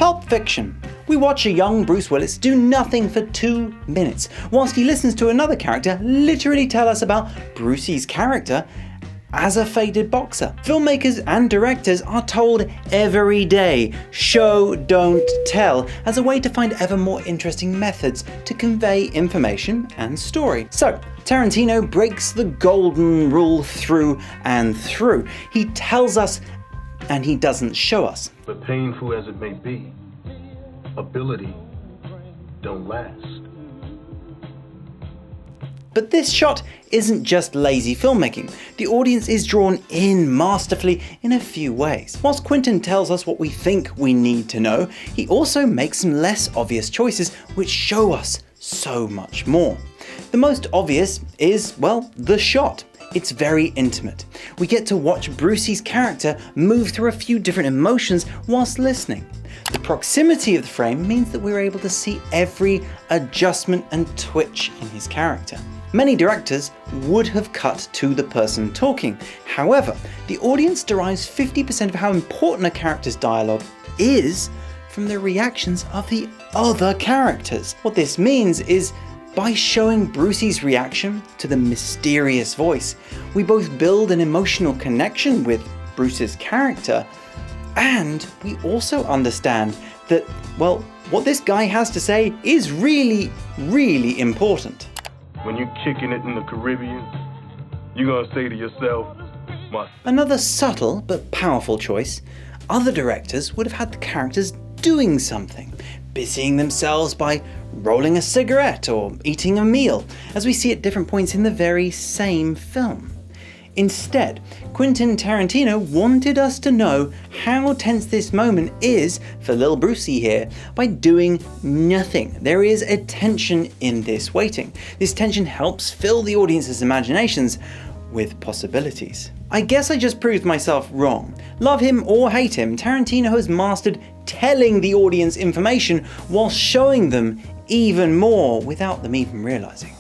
Pulp Fiction. We watch a young Bruce Willis do nothing for 2 minutes, whilst he listens to another character literally tell us about Brucey's character as a faded boxer. Filmmakers and directors are told every day, show, don't tell, as a way to find ever more interesting methods to convey information and story. So, Tarantino breaks the golden rule through and through. He tells us and he doesn't show us. But painful as it may be, ability don't last. But this shot isn't just lazy filmmaking. The audience is drawn in masterfully in a few ways. Whilst Quinten tells us what we think we need to know, he also makes some less obvious choices which show us so much more. The most obvious is, well, the shot. It's very intimate. We get to watch Brucey's character move through a few different emotions whilst listening. The proximity of the frame means that we're able to see every adjustment and twitch in his character. Many directors would have cut to the person talking. However, the audience derives 50% of how important a character's dialogue is from the reactions of the other characters. What this means is, by showing Brucey's reaction to the mysterious voice, we both build an emotional connection with Bruce's character, and we also understand that, well, what this guy has to say is really, really important. When you're kicking it in the Caribbean, you're gonna say to yourself, Another subtle but powerful choice, other directors would have had the characters doing something, busying themselves by rolling a cigarette or eating a meal, as we see at different points in the very same film. Instead, Quinten Tarantino wanted us to know how tense this moment is for Lil Brucey here by doing nothing. There is a tension in this waiting. This tension helps fill the audience's imaginations with possibilities. I guess I just proved myself wrong. Love him or hate him, Tarantino has mastered telling the audience information while showing them even more without them even realizing.